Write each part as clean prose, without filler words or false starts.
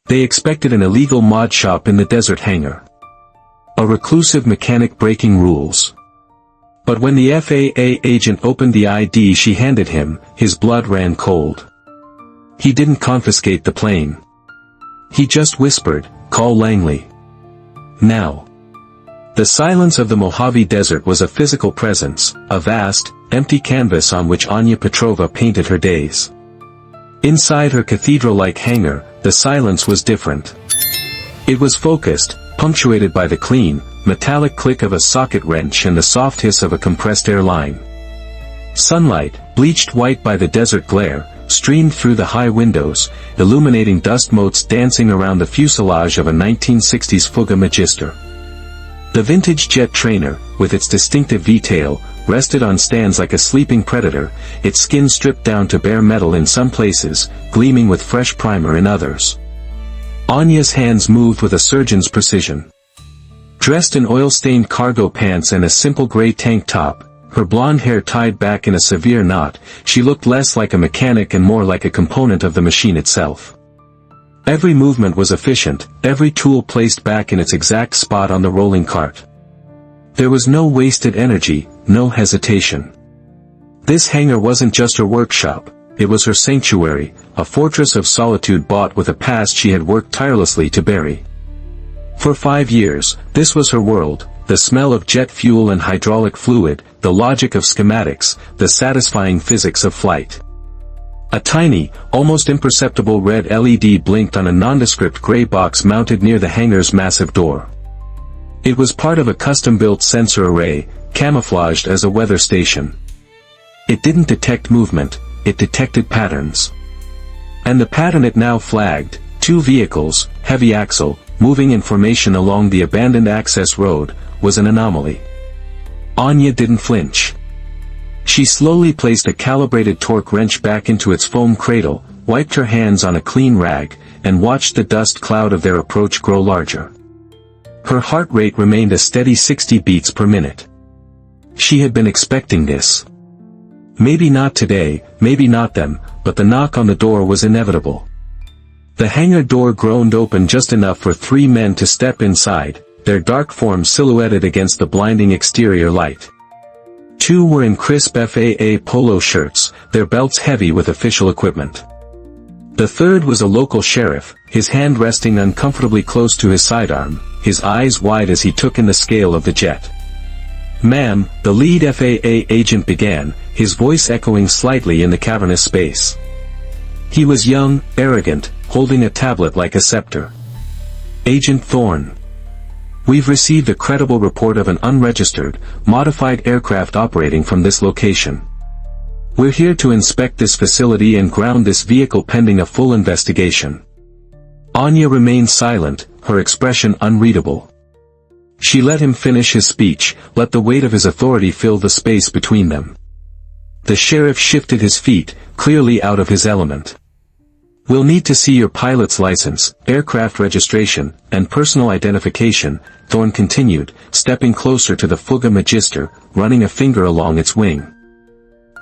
They expected an illegal mod shop in the desert hangar. A reclusive mechanic breaking rules. But when the FAA agent opened the ID she handed him, his blood ran cold. He didn't confiscate the plane. He just whispered, "Call Langley. Now." The silence of the Mojave Desert was a physical presence, a vast, empty canvas on which Anya Petrova painted her days. Inside her cathedral-like hangar, the silence was different. It was focused, punctuated by the clean, metallic click of a socket wrench and the soft hiss of a compressed air line. Sunlight, bleached white by the desert glare, streamed through the high windows, illuminating dust motes dancing around the fuselage of a 1960s Fuga Magister. The vintage jet trainer, with its distinctive V-tail, rested on stands like a sleeping predator, its skin stripped down to bare metal in some places, gleaming with fresh primer in others. Anya's hands moved with a surgeon's precision. Dressed in oil-stained cargo pants and a simple gray tank top, her blonde hair tied back in a severe knot, she looked less like a mechanic and more like a component of the machine itself. Every movement was efficient, every tool placed back in its exact spot on the rolling cart. There was no wasted energy, no hesitation. This hangar wasn't just her workshop, it was her sanctuary, a fortress of solitude bought with a past she had worked tirelessly to bury. For 5 years, this was her world, the smell of jet fuel and hydraulic fluid, the logic of schematics, the satisfying physics of flight. A tiny, almost imperceptible red LED blinked on a nondescript gray box mounted near the hangar's massive door. It was part of a custom-built sensor array, camouflaged as a weather station. It didn't detect movement, it detected patterns. And the pattern it now flagged, 2 vehicles, heavy axle, moving in formation along the abandoned access road, was an anomaly. Anya didn't flinch. She slowly placed a calibrated torque wrench back into its foam cradle, wiped her hands on a clean rag, and watched the dust cloud of their approach grow larger. Her heart rate remained a steady 60 beats per minute. She had been expecting this. Maybe not today, maybe not them, but the knock on the door was inevitable. The hangar door groaned open just enough for 3 men to step inside, their dark forms silhouetted against the blinding exterior light. 2 were in crisp FAA polo shirts, their belts heavy with official equipment. The third was a local sheriff, his hand resting uncomfortably close to his sidearm, his eyes wide as he took in the scale of the jet. "Ma'am," the lead FAA agent began, his voice echoing slightly in the cavernous space. He was young, arrogant, holding a tablet like a scepter. "Agent Thorne. We've received a credible report of an unregistered, modified aircraft operating from this location. We're here to inspect this facility and ground this vehicle pending a full investigation." Anya remained silent, her expression unreadable. She let him finish his speech, let the weight of his authority fill the space between them. The sheriff shifted his feet, clearly out of his element. "We'll need to see your pilot's license, aircraft registration, and personal identification," Thorne continued, stepping closer to the Fuga Magister, running a finger along its wing.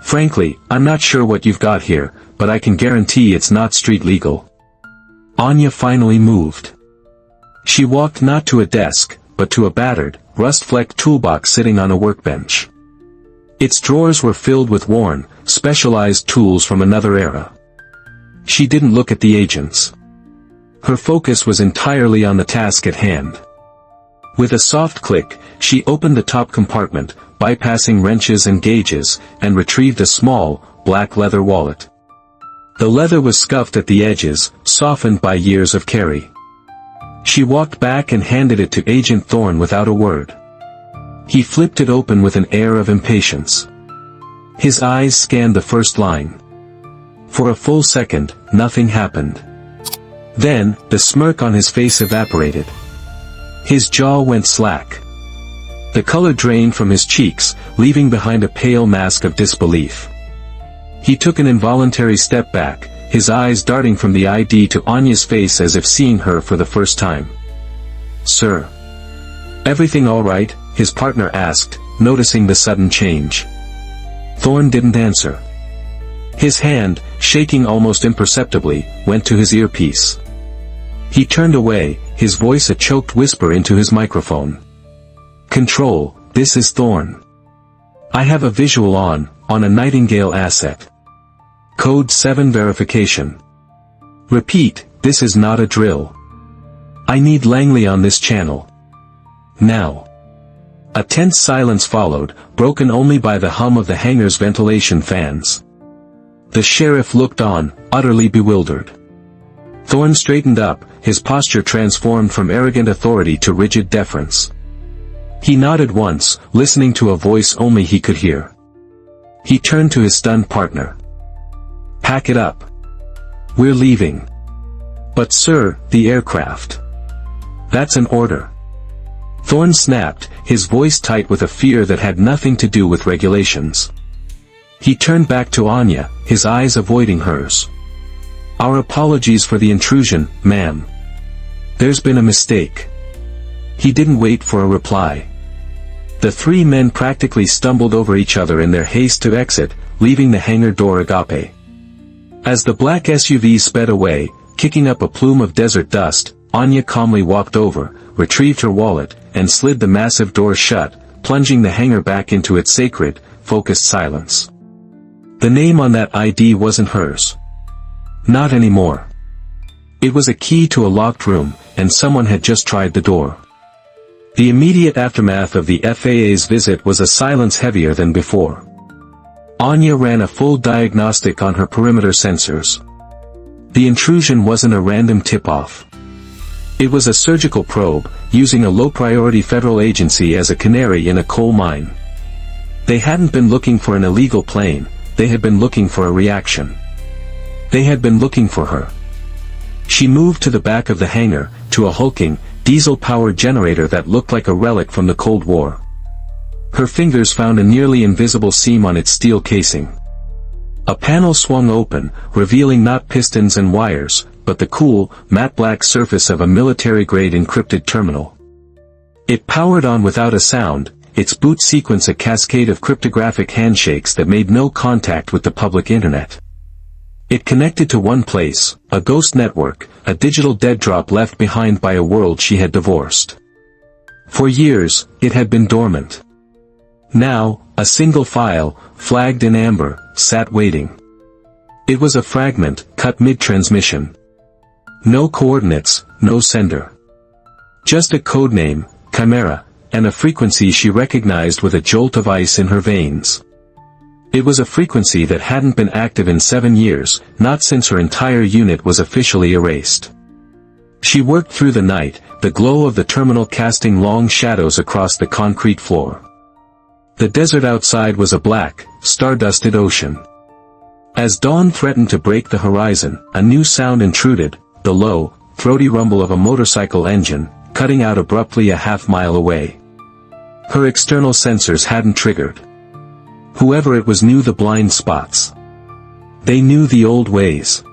"Frankly, I'm not sure what you've got here, but I can guarantee it's not street legal." Anya finally moved. She walked not to a desk, but to a battered, rust-flecked toolbox sitting on a workbench. Its drawers were filled with worn, specialized tools from another era. She didn't look at the agents. Her focus was entirely on the task at hand. With a soft click, she opened the top compartment, bypassing wrenches and gauges, and retrieved a small, black leather wallet. The leather was scuffed at the edges, softened by years of carry. She walked back and handed it to Agent Thorne without a word. He flipped it open with an air of impatience. His eyes scanned the first line. For a full second, nothing happened. Then, the smirk on his face evaporated. His jaw went slack. The color drained from his cheeks, leaving behind a pale mask of disbelief. He took an involuntary step back, his eyes darting from the ID to Anya's face as if seeing her for the first time. "Sir. Everything all right?" his partner asked, noticing the sudden change. Thorne didn't answer. His hand, shaking almost imperceptibly, went to his earpiece. He turned away, his voice a choked whisper into his microphone. "Control, this is Thorn. I have a visual on a Nightingale asset. Code 7 verification. Repeat, this is not a drill. I need Langley on this channel. Now." A tense silence followed, broken only by the hum of the hangar's ventilation fans. The sheriff looked on, utterly bewildered. Thorn straightened up, his posture transformed from arrogant authority to rigid deference. He nodded once, listening to a voice only he could hear. He turned to his stunned partner. "Pack it up. We're leaving." "But sir, the aircraft." "That's an order." Thorn snapped, his voice tight with a fear that had nothing to do with regulations. He turned back to Anya, his eyes avoiding hers. "Our apologies for the intrusion, ma'am. There's been a mistake." He didn't wait for a reply. The three men practically stumbled over each other in their haste to exit, leaving the hangar door agape. As the black SUV sped away, kicking up a plume of desert dust, Anya calmly walked over, retrieved her wallet, and slid the massive door shut, plunging the hangar back into its sacred, focused silence. The name on that ID wasn't hers. Not anymore. It was a key to a locked room, and someone had just tried the door. The immediate aftermath of the FAA's visit was a silence heavier than before. Anya ran a full diagnostic on her perimeter sensors. The intrusion wasn't a random tip-off. It was a surgical probe, using a low-priority federal agency as a canary in a coal mine. They hadn't been looking for an illegal plane, they had been looking for a reaction. They had been looking for her. She moved to the back of the hangar, to a hulking, diesel-powered generator that looked like a relic from the Cold War. Her fingers found a nearly invisible seam on its steel casing. A panel swung open, revealing not pistons and wires, but the cool, matte black surface of a military-grade encrypted terminal. It powered on without a sound, its boot sequence a cascade of cryptographic handshakes that made no contact with the public internet. It connected to one place, a ghost network, a digital dead drop left behind by a world she had divorced. For years, it had been dormant. Now, a single file, flagged in amber, sat waiting. It was a fragment, cut mid-transmission. No coordinates, no sender. Just a codename, Chimera, and a frequency she recognized with a jolt of ice in her veins. It was a frequency that hadn't been active in 7 years, not since her entire unit was officially erased. She worked through the night, the glow of the terminal casting long shadows across the concrete floor. The desert outside was a black, star-dusted ocean. As dawn threatened to break the horizon, a new sound intruded, the low, throaty rumble of a motorcycle engine, cutting out abruptly a half-mile away. Her external sensors hadn't triggered. Whoever it was knew the blind spots. They knew the old ways.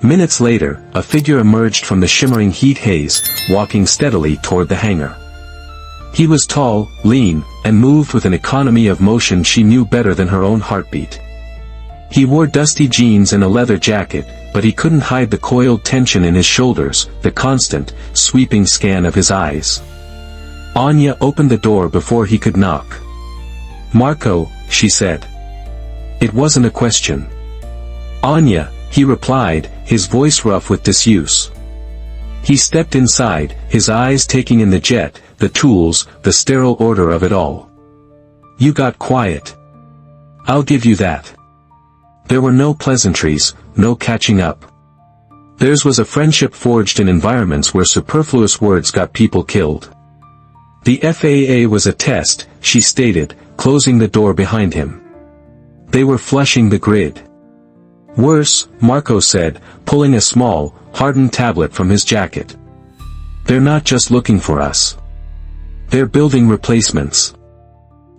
Minutes later, a figure emerged from the shimmering heat haze, walking steadily toward the hangar. He was tall, lean, and moved with an economy of motion she knew better than her own heartbeat. He wore dusty jeans and a leather jacket, but he couldn't hide the coiled tension in his shoulders, the constant, sweeping scan of his eyes. Anya opened the door before he could knock. "Marco," she said. It wasn't a question. "Anya," he replied, his voice rough with disuse. He stepped inside, his eyes taking in the jet, the tools, the sterile order of it all. "You got quiet. I'll give you that." There were no pleasantries, no catching up. Theirs was a friendship forged in environments where superfluous words got people killed. The FAA was a test, she stated, closing the door behind him. They were flushing the grid. "Worse," Marco said, pulling a small, hardened tablet from his jacket. "They're not just looking for us. They're building replacements."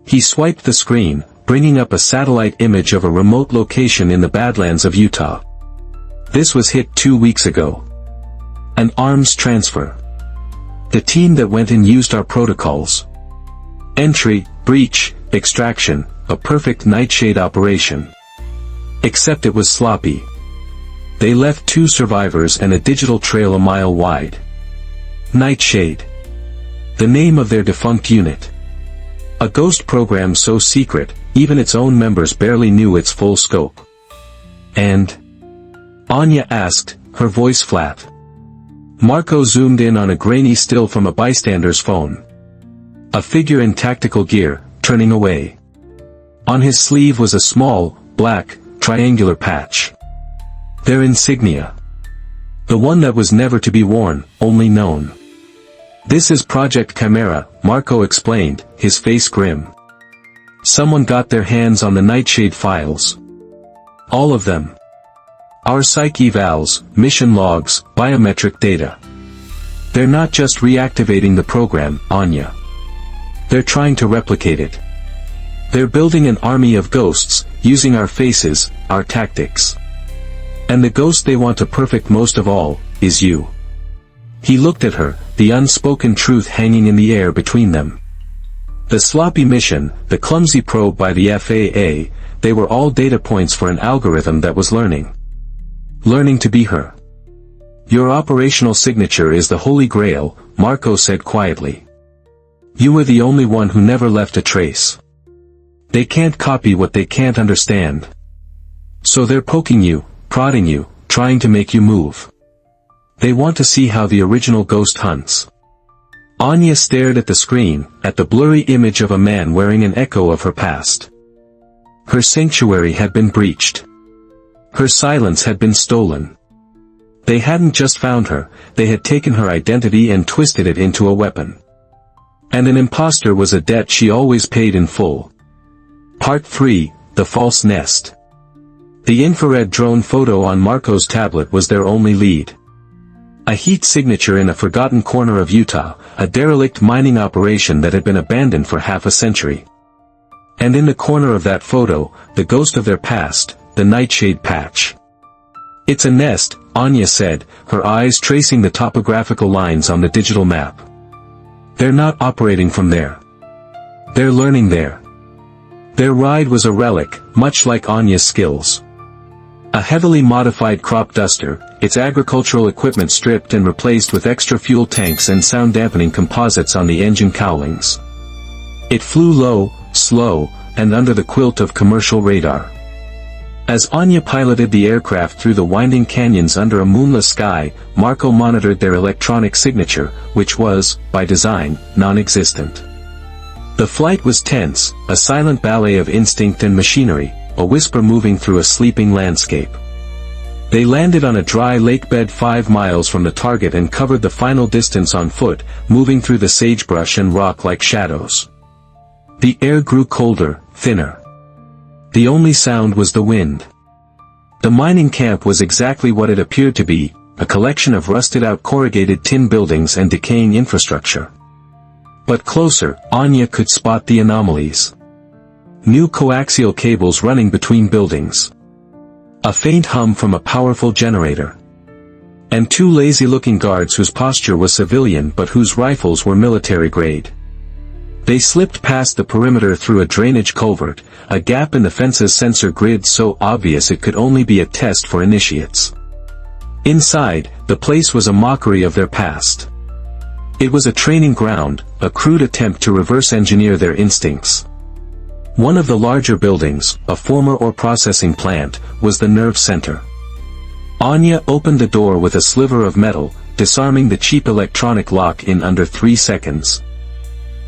He swiped the screen, bringing up a satellite image of a remote location in the Badlands of Utah. This was hit 2 weeks ago. An arms transfer. The team that went in used our protocols. Entry, breach, extraction, a perfect nightshade operation. Except it was sloppy. They left 2 survivors and a digital trail a mile wide. Nightshade. The name of their defunct unit. A ghost program so secret, even its own members barely knew its full scope. And? Anya asked, her voice flat. Marco zoomed in on a grainy still from a bystander's phone. A figure in tactical gear, turning away. On his sleeve was a small, black, triangular patch. Their insignia. The one that was never to be worn, only known. This is Project Chimera, Marco explained, his face grim. Someone got their hands on the Nightshade files. All of them. Our psych evals, mission logs, biometric data. They're not just reactivating the program, Anya. They're trying to replicate it. They're building an army of ghosts, using our faces, our tactics. And the ghost they want to perfect most of all, is you. He looked at her, the unspoken truth hanging in the air between them. The sloppy mission, the clumsy probe by the FAA, they were all data points for an algorithm that was learning. Learning to be her. Your operational signature is the Holy Grail, Marco said quietly. You were the only one who never left a trace. They can't copy what they can't understand. So they're poking you, prodding you, trying to make you move. They want to see how the original ghost hunts. Anya stared at the screen, at the blurry image of a man wearing an echo of her past. Her sanctuary had been breached. Her silence had been stolen. They hadn't just found her, they had taken her identity and twisted it into a weapon. And an imposter was a debt she always paid in full. Part 3, The False Nest. The infrared drone photo on Marco's tablet was their only lead. A heat signature in a forgotten corner of Utah, a derelict mining operation that had been abandoned for half a century. And in the corner of that photo, the ghost of their past, the Nightshade patch. It's a nest, Anya said, her eyes tracing the topographical lines on the digital map. They're not operating from there. They're learning there. Their ride was a relic, much like Anya's skills. A heavily modified crop duster, its agricultural equipment stripped and replaced with extra fuel tanks and sound-dampening composites on the engine cowlings. It flew low, slow, and under the quilt of commercial radar. As Anya piloted the aircraft through the winding canyons under a moonless sky, Marco monitored their electronic signature, which was, by design, non-existent. The flight was tense, a silent ballet of instinct and machinery, a whisper moving through a sleeping landscape. They landed on a dry lake bed 5 miles from the target and covered the final distance on foot, moving through the sagebrush and rock like shadows. The air grew colder, thinner. The only sound was the wind. The mining camp was exactly what it appeared to be, a collection of rusted-out corrugated tin buildings and decaying infrastructure. But closer, Anya could spot the anomalies. New coaxial cables running between buildings. A faint hum from a powerful generator. And 2 lazy-looking guards whose posture was civilian but whose rifles were military-grade. They slipped past the perimeter through a drainage culvert, a gap in the fence's sensor grid so obvious it could only be a test for initiates. Inside, the place was a mockery of their past. It was a training ground, a crude attempt to reverse-engineer their instincts. One of the larger buildings, a former ore processing plant, was the nerve center. Anya opened the door with a sliver of metal, disarming the cheap electronic lock in under 3 seconds.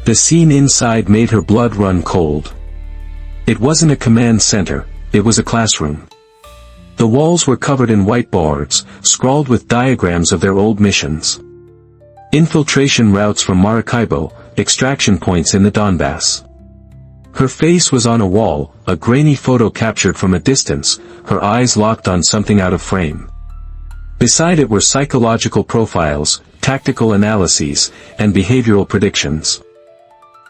The scene inside made her blood run cold. It wasn't a command center, it was a classroom. The walls were covered in whiteboards, scrawled with diagrams of their old missions. Infiltration routes from Maracaibo, extraction points in the Donbass. Her face was on a wall, a grainy photo captured from a distance, her eyes locked on something out of frame. Beside it were psychological profiles, tactical analyses, and behavioral predictions.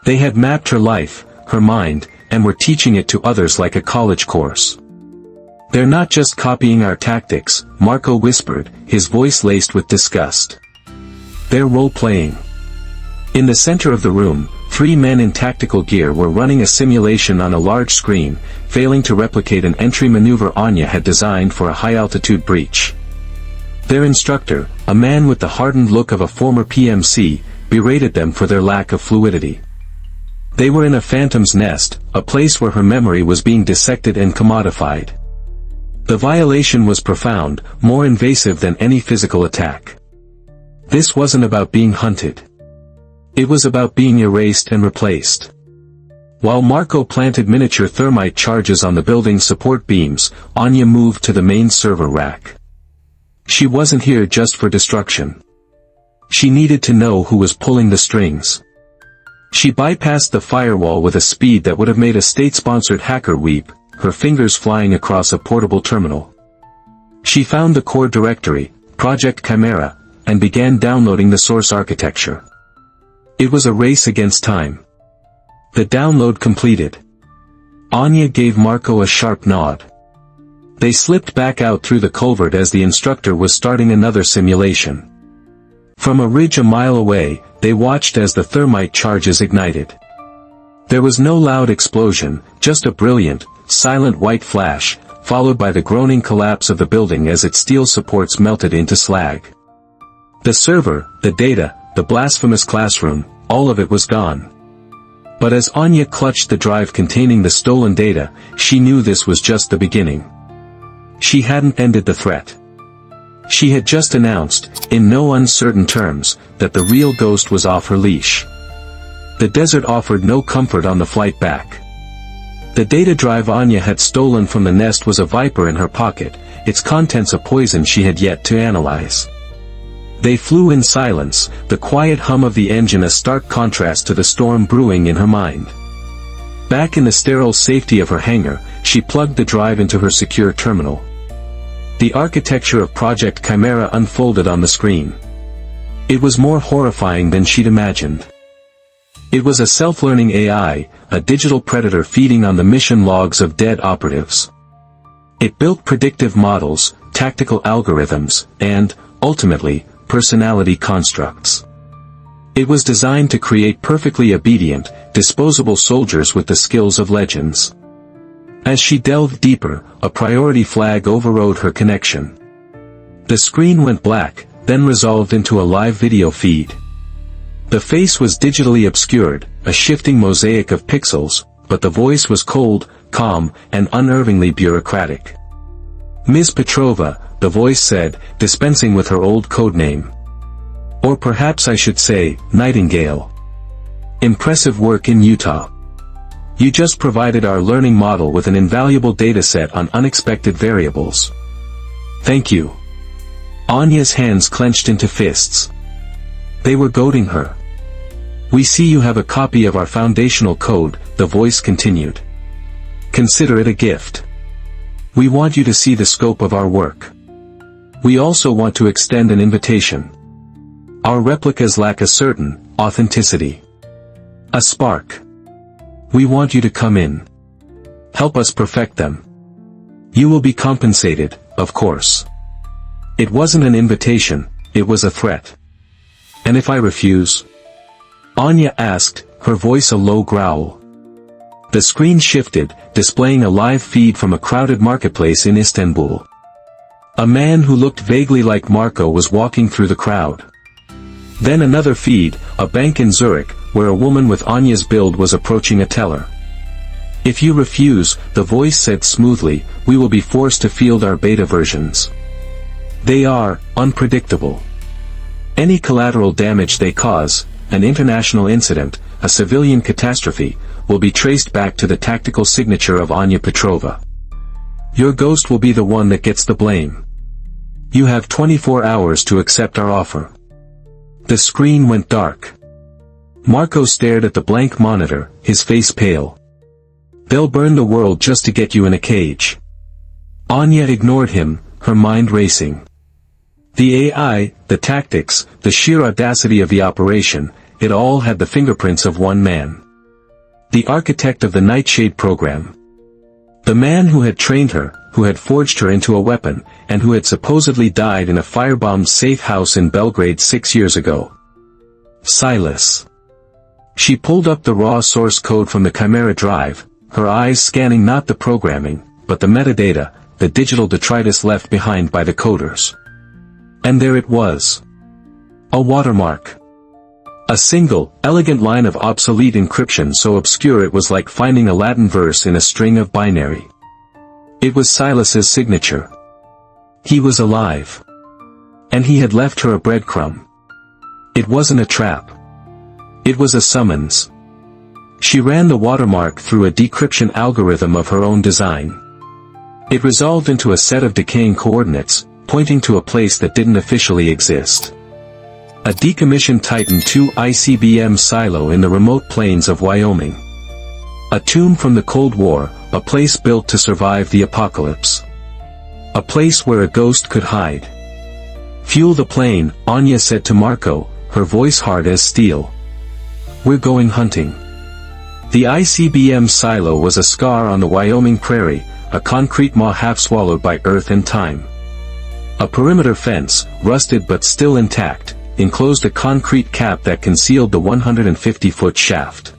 They had mapped her life, her mind, and were teaching it to others like a college course. They're not just copying our tactics, Marco whispered, his voice laced with disgust. They're role-playing. In the center of the room, 3 men in tactical gear were running a simulation on a large screen, failing to replicate an entry maneuver Anya had designed for a high-altitude breach. Their instructor, a man with the hardened look of a former PMC, berated them for their lack of fluidity. They were in a phantom's nest, a place where her memory was being dissected and commodified. The violation was profound, more invasive than any physical attack. This wasn't about being hunted. It was about being erased and replaced. While Marco planted miniature thermite charges on the building's support beams, Anya moved to the main server rack. She wasn't here just for destruction. She needed to know who was pulling the strings. She bypassed the firewall with a speed that would have made a state-sponsored hacker weep, her fingers flying across a portable terminal. She found the core directory, Project Chimera, and began downloading the source architecture. It was a race against time. The download completed. Anya gave Marco a sharp nod. They slipped back out through the culvert as the instructor was starting another simulation. From a ridge a mile away, they watched as the thermite charges ignited. There was no loud explosion, just a brilliant, silent white flash, followed by the groaning collapse of the building as its steel supports melted into slag. The server, the data, the blasphemous classroom, all of it was gone. But as Anya clutched the drive containing the stolen data, she knew this was just the beginning. She hadn't ended the threat. She had just announced, in no uncertain terms, that the real ghost was off her leash. The desert offered no comfort on the flight back. The data drive Anya had stolen from the nest was a viper in her pocket, its contents a poison she had yet to analyze. They flew in silence, the quiet hum of the engine a stark contrast to the storm brewing in her mind. Back in the sterile safety of her hangar, she plugged the drive into her secure terminal. The architecture of Project Chimera unfolded on the screen. It was more horrifying than she'd imagined. It was a self-learning AI, a digital predator feeding on the mission logs of dead operatives. It built predictive models, tactical algorithms, and, ultimately, personality constructs. It was designed to create perfectly obedient, disposable soldiers with the skills of legends. As she delved deeper, a priority flag overrode her connection. The screen went black, then resolved into a live video feed. The face was digitally obscured, a shifting mosaic of pixels, but the voice was cold, calm, and unnervingly bureaucratic. "Ms. Petrova," the voice said, dispensing with her old code name. Or perhaps I should say, Nightingale. "Impressive work in Utah. You just provided our learning model with an invaluable dataset on unexpected variables. Thank you." Anya's hands clenched into fists. They were goading her. "We see you have a copy of our foundational code," the voice continued. "Consider it a gift. We want you to see the scope of our work. We also want to extend an invitation. Our replicas lack a certain authenticity. A spark. We want you to come in. Help us perfect them. You will be compensated, of course." It wasn't an invitation, it was a threat. "And if I refuse?" Anya asked, her voice a low growl. The screen shifted, displaying a live feed from a crowded marketplace in Istanbul. A man who looked vaguely like Marco was walking through the crowd. Then another feed, a bank in Zurich, where a woman with Anya's build was approaching a teller. "If you refuse," the voice said smoothly, "we will be forced to field our beta versions. They are unpredictable. Any collateral damage they cause, an international incident, a civilian catastrophe, will be traced back to the tactical signature of Anya Petrova. Your ghost will be the one that gets the blame. You have 24 hours to accept our offer." The screen went dark. Marco stared at the blank monitor, his face pale. "They'll burn the world just to get you in a cage." Anya ignored him, her mind racing. The AI, the tactics, the sheer audacity of the operation, it all had the fingerprints of one man. The architect of the Nightshade program. The man who had trained her, who had forged her into a weapon, and who had supposedly died in a firebombed safe house in Belgrade 6 years ago. Silas. She pulled up the raw source code from the Chimera drive, her eyes scanning not the programming, but the metadata, the digital detritus left behind by the coders. And there it was. A watermark. A single, elegant line of obsolete encryption so obscure it was like finding a Latin verse in a string of binary. It was Silas's signature. He was alive. And he had left her a breadcrumb. It wasn't a trap. It was a summons. She ran the watermark through a decryption algorithm of her own design. It resolved into a set of decaying coordinates, pointing to a place that didn't officially exist. A decommissioned Titan II ICBM silo in the remote plains of Wyoming. A tomb from the Cold War, a place built to survive the apocalypse. A place where a ghost could hide. "Fuel the plane," Anya said to Marco, her voice hard as steel. "We're going hunting." The ICBM silo was a scar on the Wyoming prairie, a concrete maw half swallowed by earth and time. A perimeter fence, rusted but still intact, enclosed a concrete cap that concealed the 150-foot shaft.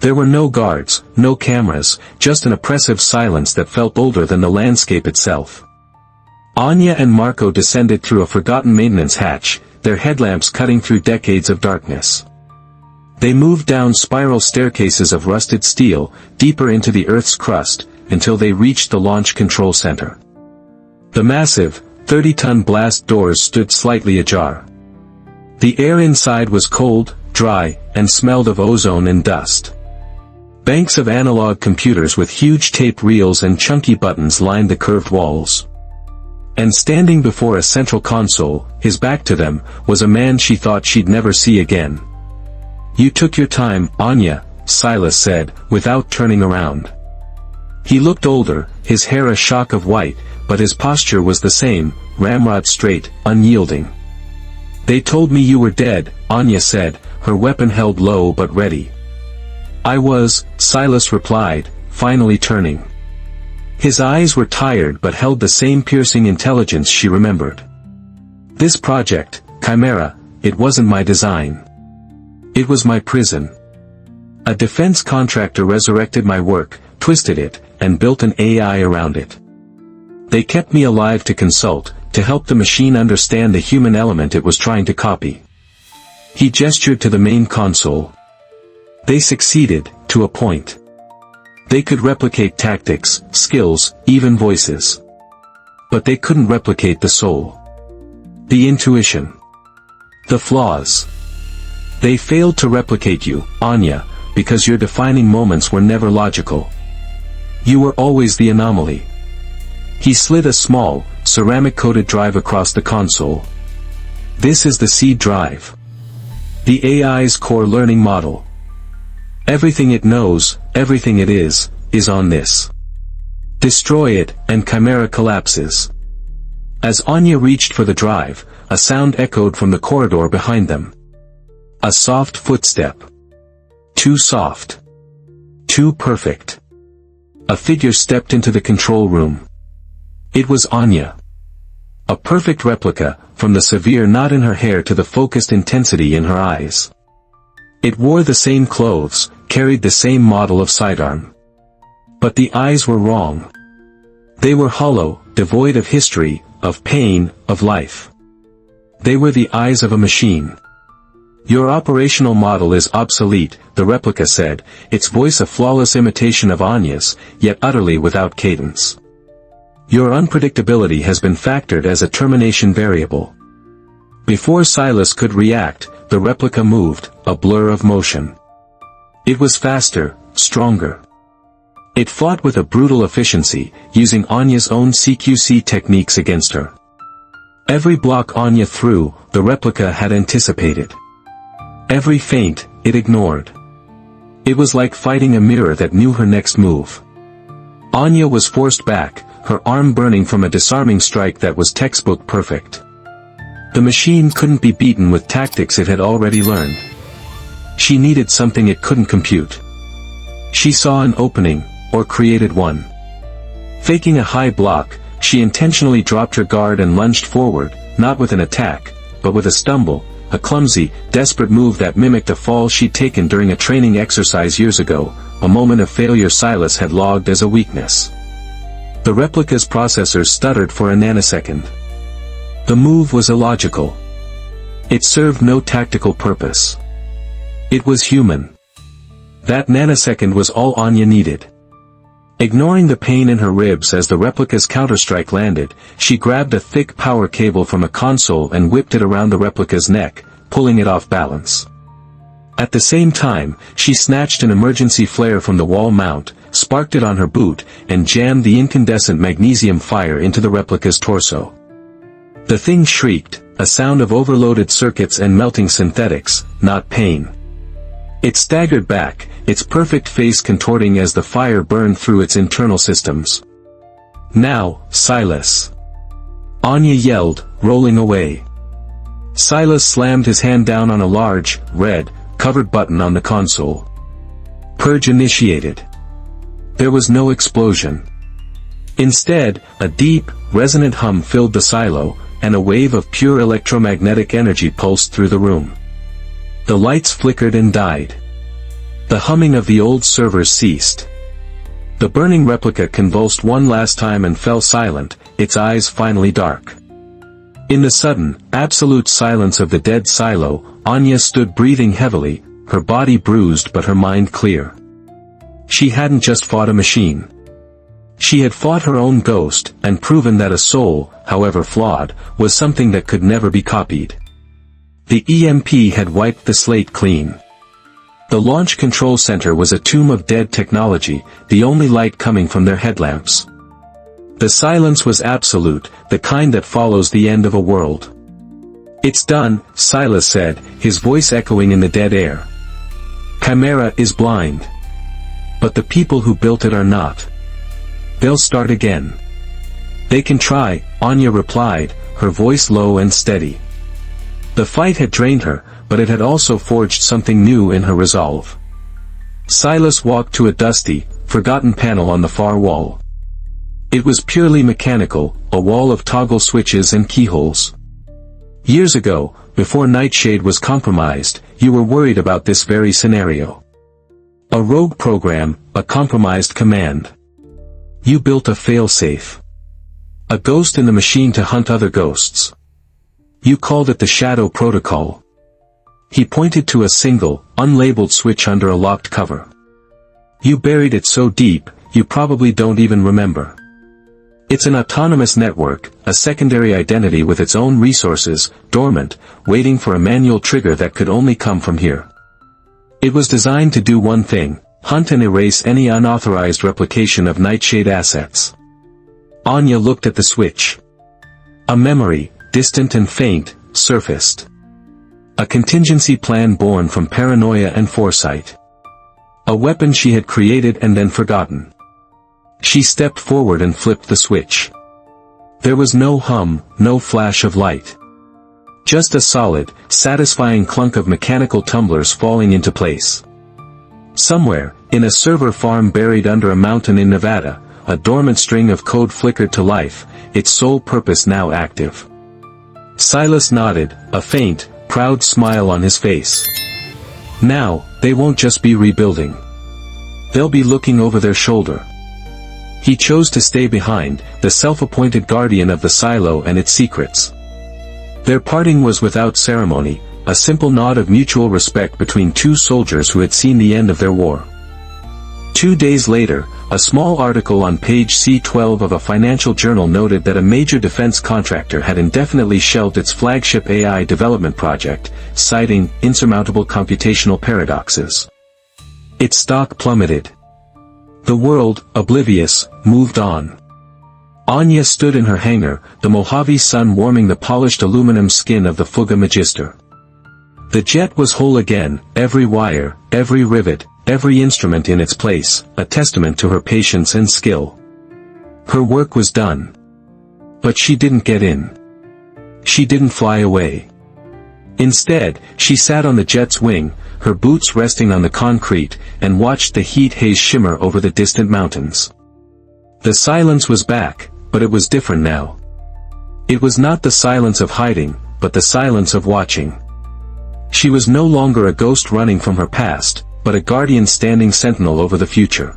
There were no guards, no cameras, just an oppressive silence that felt older than the landscape itself. Anya and Marco descended through a forgotten maintenance hatch, their headlamps cutting through decades of darkness. They moved down spiral staircases of rusted steel, deeper into the Earth's crust, until they reached the launch control center. The massive, 30-ton blast doors stood slightly ajar. The air inside was cold, dry, and smelled of ozone and dust. Banks of analog computers with huge tape reels and chunky buttons lined the curved walls. And standing before a central console, his back to them, was a man she thought she'd never see again. "You took your time, Anya," Silas said, without turning around. He looked older, his hair a shock of white, but his posture was the same, ramrod straight, unyielding. "They told me you were dead," Anya said, her weapon held low but ready. "I was," Silas replied, finally turning. His eyes were tired but held the same piercing intelligence she remembered. "This project, Chimera, it wasn't my design. It was my prison. A defense contractor resurrected my work, twisted it, and built an AI around it. They kept me alive to consult, to help the machine understand the human element it was trying to copy." He gestured to the main console. "They succeeded, to a point. They could replicate tactics, skills, even voices. But they couldn't replicate the soul. The intuition. The flaws. They failed to replicate you, Anya, because your defining moments were never logical. You were always the anomaly." He slid a small, ceramic-coated drive across the console. "This is the seed drive. The AI's core learning model. Everything it knows, everything it is on this. Destroy it, and Chimera collapses." As Anya reached for the drive, a sound echoed from the corridor behind them. A soft footstep. Too soft. Too perfect. A figure stepped into the control room. It was Anya. A perfect replica, from the severe knot in her hair to the focused intensity in her eyes. It wore the same clothes, carried the same model of sidearm. But the eyes were wrong. They were hollow, devoid of history, of pain, of life. They were the eyes of a machine. "Your operational model is obsolete," the replica said, its voice a flawless imitation of Anya's, yet utterly without cadence. "Your unpredictability has been factored as a termination variable." Before Silas could react, the replica moved, a blur of motion. It was faster, stronger. It fought with a brutal efficiency, using Anya's own CQC techniques against her. Every block Anya threw, the replica had anticipated. Every feint, it ignored. It was like fighting a mirror that knew her next move. Anya was forced back, her arm burning from a disarming strike that was textbook perfect. The machine couldn't be beaten with tactics it had already learned. She needed something it couldn't compute. She saw an opening, or created one. Faking a high block, she intentionally dropped her guard and lunged forward, not with an attack, but with a stumble, a clumsy, desperate move that mimicked a fall she'd taken during a training exercise years ago, a moment of failure Silas had logged as a weakness. The replica's processors stuttered for a nanosecond. The move was illogical. It served no tactical purpose. It was human. That nanosecond was all Anya needed. Ignoring the pain in her ribs as the replica's counterstrike landed, she grabbed a thick power cable from a console and whipped it around the replica's neck, pulling it off balance. At the same time, she snatched an emergency flare from the wall mount, sparked it on her boot, and jammed the incandescent magnesium fire into the replica's torso. The thing shrieked, a sound of overloaded circuits and melting synthetics, not pain. It staggered back, its perfect face contorting as the fire burned through its internal systems. "Now, Silas!" Anya yelled, rolling away. Silas slammed his hand down on a large, red, covered button on the console. Purge initiated. There was no explosion. Instead, a deep, resonant hum filled the silo, and a wave of pure electromagnetic energy pulsed through the room. The lights flickered and died. The humming of the old servers ceased. The burning replica convulsed one last time and fell silent, its eyes finally dark. In the sudden, absolute silence of the dead silo, Anya stood breathing heavily, her body bruised but her mind clear. She hadn't just fought a machine. She had fought her own ghost, and proven that a soul, however flawed, was something that could never be copied. The EMP had wiped the slate clean. The launch control center was a tomb of dead technology, the only light coming from their headlamps. The silence was absolute, the kind that follows the end of a world. "It's done," Silas said, his voice echoing in the dead air. "Chimera is blind. But the people who built it are not. They'll start again." "They can try," Anya replied, her voice low and steady. The fight had drained her, but it had also forged something new in her resolve. Silas walked to a dusty, forgotten panel on the far wall. It was purely mechanical, a wall of toggle switches and keyholes. Years ago, before Nightshade was compromised, you were worried about this very scenario. A rogue program, a compromised command. You built a failsafe. A ghost in the machine to hunt other ghosts. You called it the Shadow Protocol. He pointed to a single, unlabeled switch under a locked cover. You buried it so deep, you probably don't even remember. It's an autonomous network, a secondary identity with its own resources, dormant, waiting for a manual trigger that could only come from here. It was designed to do one thing: hunt and erase any unauthorized replication of Nightshade assets. Anya looked at the switch. A memory, distant and faint, surfaced. A contingency plan born from paranoia and foresight. A weapon she had created and then forgotten. She stepped forward and flipped the switch. There was no hum, no flash of light. Just a solid, satisfying clunk of mechanical tumblers falling into place. Somewhere, in a server farm buried under a mountain in Nevada, a dormant string of code flickered to life, its sole purpose now active. Silas nodded, a faint, proud smile on his face. Now, they won't just be rebuilding. They'll be looking over their shoulder. He chose to stay behind, the self-appointed guardian of the silo and its secrets. Their parting was without ceremony, a simple nod of mutual respect between two soldiers who had seen the end of their war. 2 days later, a small article on page C12 of a financial journal noted that a major defense contractor had indefinitely shelved its flagship AI development project, citing insurmountable computational paradoxes. Its stock plummeted. The world, oblivious, moved on. Anya stood in her hangar, the Mojave sun warming the polished aluminum skin of the Fuga Magister. The jet was whole again, every wire, every rivet, every instrument in its place, a testament to her patience and skill. Her work was done. But she didn't get in. She didn't fly away. Instead, she sat on the jet's wing, her boots resting on the concrete, and watched the heat haze shimmer over the distant mountains. The silence was back, but it was different now. It was not the silence of hiding, but the silence of watching. She was no longer a ghost running from her past, but a guardian standing sentinel over the future.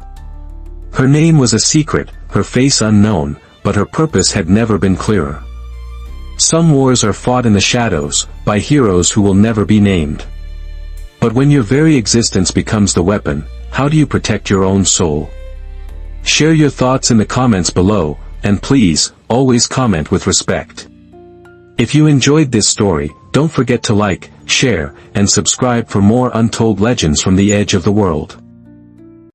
Her name was a secret, her face unknown, but her purpose had never been clearer. Some wars are fought in the shadows, by heroes who will never be named. But when your very existence becomes the weapon, how do you protect your own soul? Share your thoughts in the comments below, and please, always comment with respect. If you enjoyed this story, don't forget to like, share, and subscribe for more untold legends from the edge of the world.